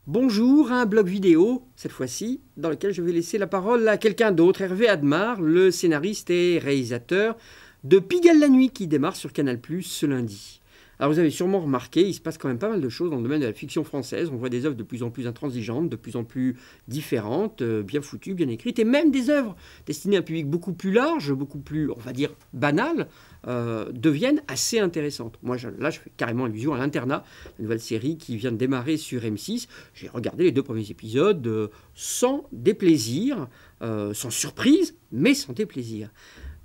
Bonjour, un blog vidéo, cette fois-ci, dans lequel je vais laisser la parole à quelqu'un d'autre, Hervé Admar, le scénariste et réalisateur de Pigalle la nuit, qui démarre sur Canal+ ce lundi. Alors vous avez sûrement remarqué, il se passe quand même pas mal de choses dans le domaine de la fiction française. On voit des œuvres de plus en plus intransigeantes, de plus en plus différentes, bien foutues, bien écrites, et même des œuvres destinées à un public beaucoup plus large, beaucoup plus, on va dire, banal, deviennent assez intéressantes. Moi, là, je fais carrément allusion à l'Internat, la nouvelle série qui vient de démarrer sur M6. J'ai regardé les 2 premiers épisodes sans déplaisir, sans surprise, mais sans déplaisir.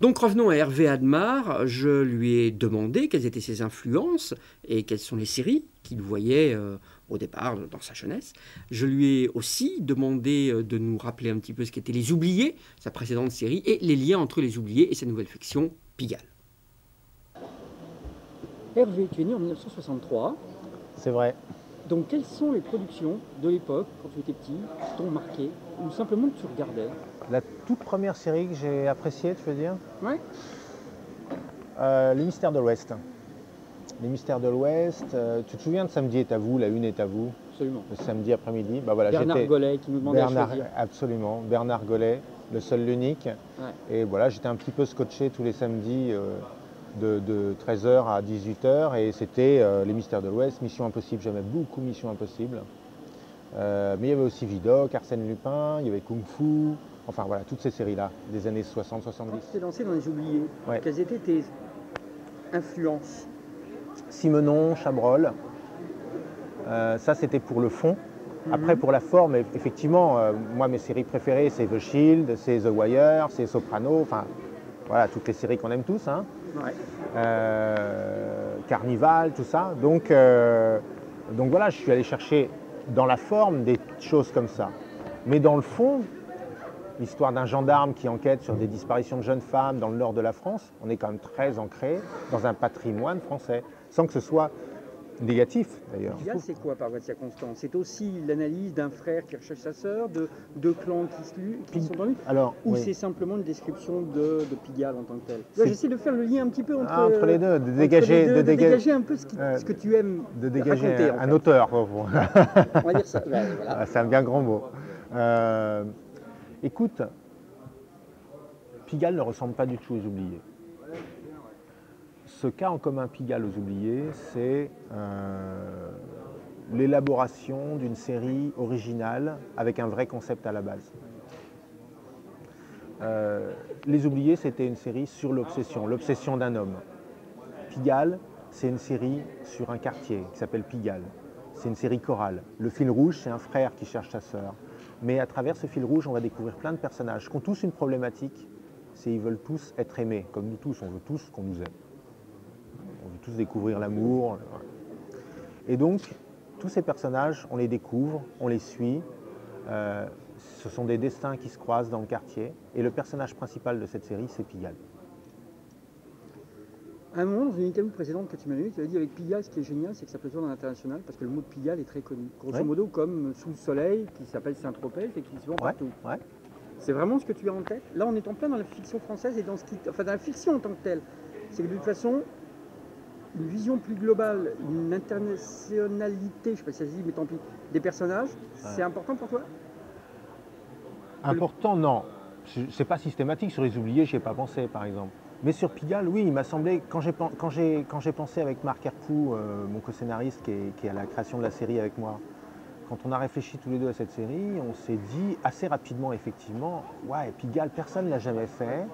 Donc revenons à Hervé Admar, je lui ai demandé quelles étaient ses influences et quelles sont les séries qu'il voyait au départ dans sa jeunesse. Je lui ai aussi demandé de nous rappeler un petit peu ce qu'étaient Les Oubliés, sa précédente série, et les liens entre Les Oubliés et sa nouvelle fiction, Pigalle. Hervé, tu es né en 1963. C'est vrai. Donc quelles sont les productions de l'époque, quand tu étais petit, qui t'ont marqué, ou simplement que tu regardais? La toute première série que j'ai appréciée, tu veux dire? Ouais. Les Mystères de l'Ouest. Les Mystères de l'Ouest. Tu te souviens de Samedi est à vous, La Une est à vous? Absolument. Le samedi après-midi. Bah voilà, Bernard Gollet qui nous demandait à choisir. Absolument. Bernard Gollet, le seul, l'unique. Ouais. Et voilà, j'étais un petit peu scotché tous les samedis de 13h à 18h. Et c'était Les Mystères de l'Ouest, Mission Impossible. J'aimais beaucoup Mission Impossible. Mais il y avait aussi Vidocq, Arsène Lupin, il y avait Kung Fu. Enfin voilà, toutes ces séries-là, des années 60-70. Quand tu t'es lancé dans Les Oubliés, ouais. Quelles étaient tes influences? Simenon, Chabrol. Ça, c'était pour le fond. Après, pour la forme, effectivement, moi, mes séries préférées, c'est The Shield, c'est The Wire, c'est Soprano. Enfin, voilà, toutes les séries qu'on aime tous. Hein. Ouais. Carnival, tout ça. Donc voilà, je suis allé chercher dans la forme des choses comme ça. Mais dans le fond, l'histoire d'un gendarme qui enquête sur des disparitions de jeunes femmes dans le nord de la France, on est quand même très ancré dans un patrimoine français, sans que ce soit négatif d'ailleurs. Pigalle, c'est quoi par voie de circonstance? C'est aussi l'analyse d'un frère qui recherche sa sœur, de deux clans qui sont dans lui? Alors, ou oui. C'est simplement une description de Pigalle en tant que tel? J'essaie de faire le lien un petit peu entre les deux, de dégager un peu ce que tu aimes de dégager raconter, un auteur. On va dire ça. Voilà. C'est un bien grand mot. Écoute, Pigalle ne ressemble pas du tout aux Oubliés. Ce qu'a en commun Pigalle aux Oubliés, c'est l'élaboration d'une série originale avec un vrai concept à la base. Les Oubliés, c'était une série sur l'obsession d'un homme. Pigalle, c'est une série sur un quartier qui s'appelle Pigalle. C'est une série chorale. Le fil rouge, c'est un frère qui cherche sa sœur. Mais à travers ce fil rouge, on va découvrir plein de personnages qui ont tous une problématique, c'est qu'ils veulent tous être aimés, comme nous tous, on veut tous qu'on nous aime. On veut tous découvrir l'amour. Et donc, tous ces personnages, on les découvre, on les suit. Ce sont des destins qui se croisent dans le quartier. Et le personnage principal de cette série, c'est Pigalle. À un moment, dans une interview précédente que tu m'as donnée, tu as dit avec Pigalle, ce qui est génial, c'est que ça peut se voir dans l'international, parce que le mot de Pigalle est très connu. Grosso modo, comme Sous le soleil, qui s'appelle Saint-Tropez, et qui se vend partout. Ouais. C'est vraiment ce que tu as en tête? Là, on est en plein dans la fiction française et dans dans la fiction en tant que telle. C'est que de toute façon, une vision plus globale, une internationalité, je ne sais pas si ça se dit, mais tant pis, des personnages, c'est important pour toi? Important, non. C'est pas systématique. Sur Les Oubliés, je n'y ai pas pensé, par exemple. Mais sur Pigalle, oui, il m'a semblé, quand j'ai pensé avec Marc Herpoux, mon co-scénariste qui est à la création de la série avec moi, quand on a réfléchi tous les deux à cette série, on s'est dit assez rapidement, effectivement, ouais, Pigalle, personne ne l'a jamais fait.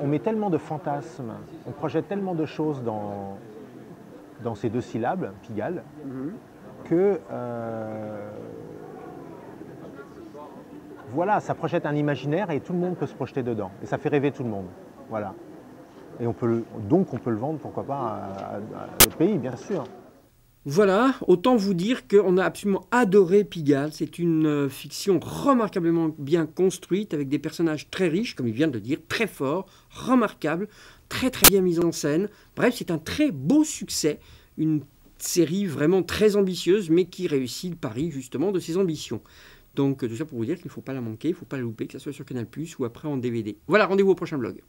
On met tellement de fantasmes, on projette tellement de choses dans ces 2 syllabes, Pigalle, que voilà, ça projette un imaginaire et tout le monde peut se projeter dedans. Et ça fait rêver tout le monde. Voilà. Et donc on peut le vendre, pourquoi pas, à notre pays, bien sûr. Voilà, autant vous dire qu'on a absolument adoré Pigalle. C'est une fiction remarquablement bien construite, avec des personnages très riches, comme il vient de le dire, très forts, remarquables, très très bien mise en scène. Bref, c'est un très beau succès, une série vraiment très ambitieuse, mais qui réussit le pari justement de ses ambitions. Donc tout ça pour vous dire qu'il ne faut pas la manquer, il ne faut pas la louper, que ce soit sur Canal+, ou après en DVD. Voilà, rendez-vous au prochain blog.